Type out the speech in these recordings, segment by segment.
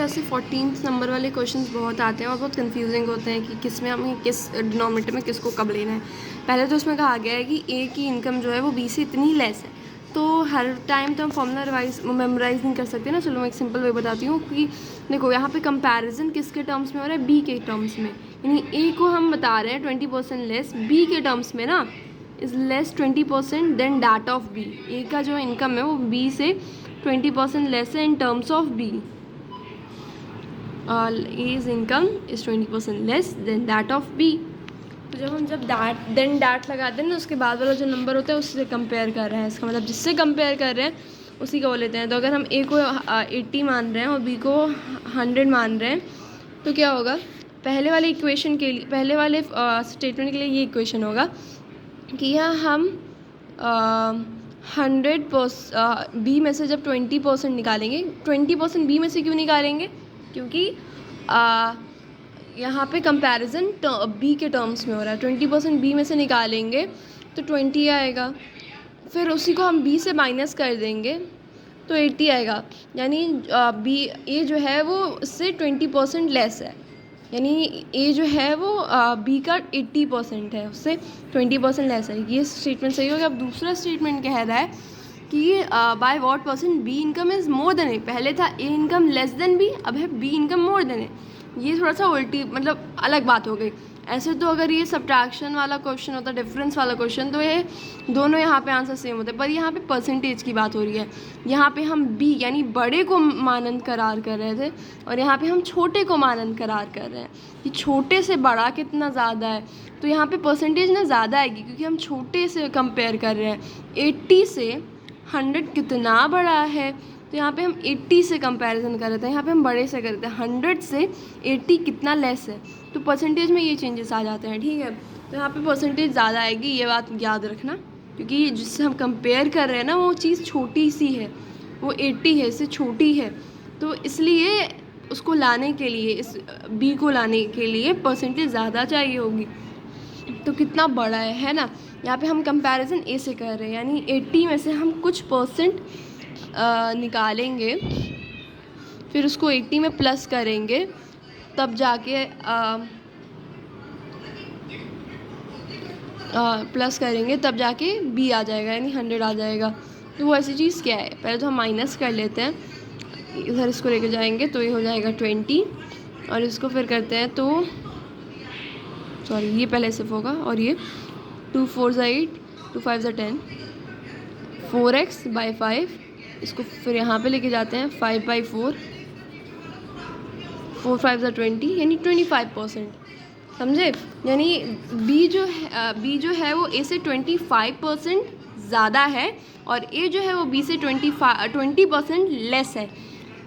ऐसे 14th number वाले questions बहुत आते हैं और बहुत कंफ्यूजिंग होते हैं कि किस में हमें किस डिनोमिनेटर में किसको कब लेना है। पहले तो उसमें कहा गया है कि ए की इनकम जो है वो बी से इतनी लेस है, तो हर टाइम तो हम फॉर्मूला मेमोराइज नहीं कर सकते ना। चलो मैं एक सिंपल वे बताती हूँ कि देखो यहाँ पे कंपैरिजन किसके टर्म्स में हो रहा है, बी के टर्म्स में। यानी ए को हम बता रहे हैं 20% लेस, बी के टर्म्स में ना is less 20% than that of B. A का जो इनकम है वो बी से 20% लेस है in terms of B. A's income is 20% less than that of B। तो जब हम देन डैट लगाते हैं ना, उसके बाद वाला जो नंबर होता है उससे कंपेयर कर रहे हैं। इसका मतलब जिससे कंपेयर कर रहे हैं उसी को लेते हैं। तो अगर हम A को 80 मान रहे हैं और B को 100 मान रहे हैं तो क्या होगा, पहले वाले इक्वेशन के लिए, पहले वाले स्टेटमेंट के लिए ये इक्वेशन होगा कि यहाँ हम 100% B में से जब 20% निकालेंगे, 20% B में से क्यों निकालेंगे, क्योंकि यहाँ पे कंपैरिजन बी के टर्म्स में हो रहा है। 20% बी में से निकालेंगे तो 20 आएगा, फिर उसी को हम बी से माइनस कर देंगे तो 80 आएगा। यानी बी ए जो है वो उससे 20% लेस है, यानी ए जो है वो बी का 80% है, उससे 20% लेस है। ये स्टेटमेंट सही होगा। अब दूसरा स्टेटमेंट कह रहा है कि by what percent B income is more than A. पहले था A income less than B, अब है B income more than A. ये थोड़ा सा उल्टी मतलब अलग बात हो गई। ऐसे तो अगर ये सब्ट्रैक्शन वाला क्वेश्चन होता, डिफरेंस वाला क्वेश्चन, तो ये दोनों यहाँ पे आंसर सेम होते, पर यहाँ पे परसेंटेज की बात हो रही है। यहाँ पे हम बी यानी बड़े को मानंद करार कर रहे थे और यहाँ पे हम छोटे को मानंद करार कर रहे हैं कि छोटे से बड़ा कितना ज़्यादा है। तो यहाँ पे परसेंटेज ना ज़्यादा आएगी क्योंकि हम छोटे से कंपेयर कर रहे हैं। 80 से 100 कितना बड़ा है, तो यहाँ पे हम 80 से कंपैरिजन कर रहे थे, यहाँ पे हम बड़े से कर रहे थे। 100 से 80 कितना लेस है, तो परसेंटेज में ये चेंजेस आ जाते हैं। ठीक है, तो यहाँ पे परसेंटेज ज़्यादा आएगी, ये बात याद रखना, क्योंकि जिससे हम कंपेयर कर रहे हैं ना वो चीज़ छोटी सी है, वो 80 है, इससे छोटी है, तो इसलिए उसको लाने के लिए, इस बी को लाने के लिए परसेंटेज ज़्यादा चाहिए होगी। तो कितना बड़ा है ना। यहाँ पे हम कंपैरिजन ए से कर रहे हैं, यानी 80 में से हम कुछ परसेंट निकालेंगे, फिर उसको 80 में प्लस करेंगे, तब जाके प्लस करेंगे तब जाके बी आ जाएगा, यानी 100 आ जाएगा। तो वो ऐसी चीज़ क्या है, पहले तो हम माइनस कर लेते हैं, इधर इसको लेके जाएंगे तो ये हो जाएगा 20, और इसको फिर करते हैं तो सॉरी ये पहले सिर्फ होगा, और ये 2 4 8 2 5 10 4x बाई 5, इसको फिर यहाँ पे लेके जाते हैं 5 बाई 4 4 5 20, यानी 25%। समझे, यानी बी जो है वो ए से 25% ज़्यादा है और ए जो है वो बी से 20% लेस है।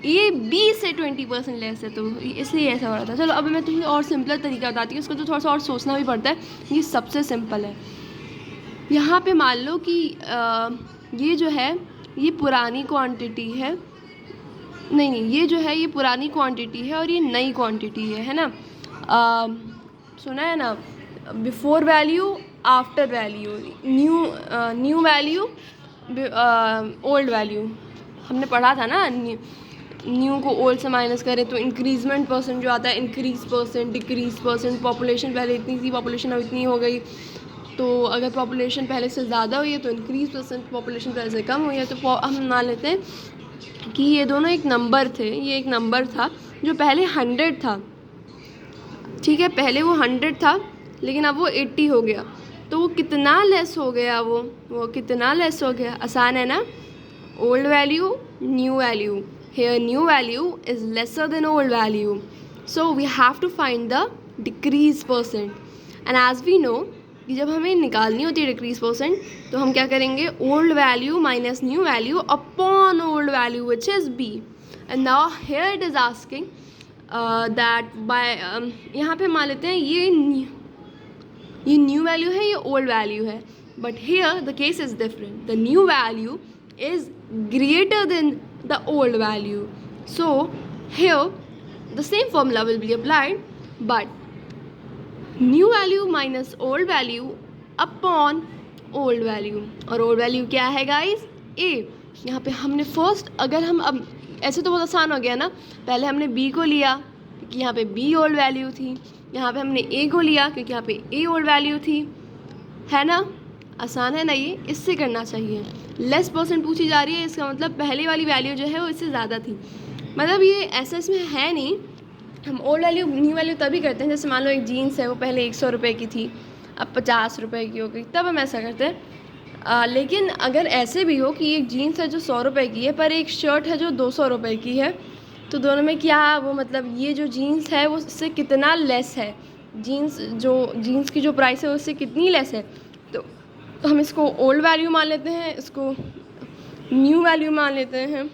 ए बी से 20% लेस है, तो इसलिए ऐसा हो रहा था। चलो अब मैं तुम्हें और सिंपल तरीका बताती हूँ, उसको तो थोड़ा सा और सोचना भी पड़ता है, ये सबसे सिंपल है। यहाँ पे मान लो कि ये जो है ये पुरानी क्वांटिटी है, नहीं ये जो है ये पुरानी क्वांटिटी है और ये नई क्वांटिटी है ना। सुना है ना, before value after value, new value old value, हमने पढ़ा था ना। न्यू को ओल्ड से माइनस करें तो इंक्रीजमेंट परसेंट जो आता है, increase percent, decrease percent. Population पहले इतनी थी, पॉपुलेशन अब इतनी हो गई, तो अगर पॉपुलेशन पहले से ज़्यादा हुई है तो इंक्रीज परसेंट, पॉपुलेशन पहले से कम हुई है तो हम मान लेते हैं कि ये दोनों एक नंबर थे। ये एक नंबर था जो पहले 100 था, ठीक है, पहले वो 100 था लेकिन अब वो 80 हो गया, तो वो कितना लेस हो गया, वो कितना लेस हो गया। आसान है ना, old value new value, here new value is lesser than old value, so we have to find the decrease percent, and as we know कि जब हमें निकालनी होती है डिक्रीज परसेंट तो हम क्या करेंगे, old value minus new value upon old value which is B. And now here it is asking that by, यहाँ पे मान लेते हैं ये न्यू वैल्यू है, ये ओल्ड वैल्यू है, but here the case is different, the new value is greater than the old value, so here the same formula will be applied, but new value minus old value upon old value, और old value क्या है guys, a। यहाँ पे हमने first, अगर हम अब ऐसे तो बहुत आसान हो गया ना, पहले हमने बी को लिया क्योंकि यहाँ पे बी ओल्ड वैल्यू थी, यहाँ पे हमने ए को लिया क्योंकि यहाँ पे ए ओल्ड वैल्यू थी, है ना। आसान है ना ये, इससे करना चाहिए। लेस परसेंट पूछी जा रही है, इसका मतलब पहले वाली वैल्यू जो है वो इससे ज़्यादा थी। मतलब ये ऐसा इसमें है नहीं, हम ओल्ड वैल्यू न्यू वैल्यू तभी करते हैं, जैसे मान लो एक जीन्स है वो पहले 100 रुपये की थी, अब 50 रुपये की हो गई, तब हम ऐसा करते हैं। लेकिन अगर ऐसे भी हो कि एक जीन्स है जो 100 रुपये की है पर एक शर्ट है जो 200 रुपये की है, तो दोनों में क्या वो मतलब ये जो जीन्स है वो उससे कितना लेस है, जीन्स की जो प्राइस है उससे कितनी लेस है, तो हम इसको ओल्ड वैल्यू मान लेते हैं, इसको न्यू वैल्यू मान लेते हैं।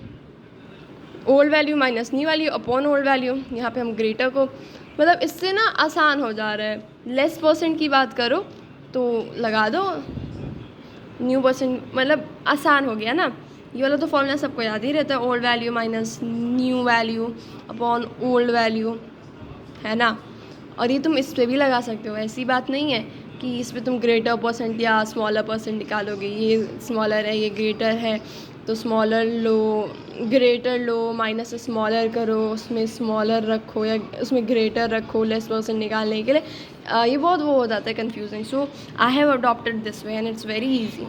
Old value minus new value upon old value, यहाँ पे हम ग्रेटर को, मतलब इससे ना आसान हो जा रहा है। लेस परसेंट की बात करो तो लगा दो न्यू परसेंट, मतलब आसान हो गया ना। ये वाला तो फॉर्मूला सबको याद ही रहता है, old value minus new value upon old value, है ना। और ये तुम इस पर भी लगा सकते हो, ऐसी बात नहीं है कि इस पर तुम ग्रेटर परसेंट या स्मॉलर परसेंट निकालोगे, ये स्मॉलर है ये ग्रेटर है तो स्मॉलर लो, ग्रेटर लो माइनस स्मॉलर करो, उसमें स्मॉलर रखो या उसमें ग्रेटर रखो लेस परसेंट निकालने के लिए। ये बहुत वो हो जाता है confusing. So I have adopted this way and it's very easy.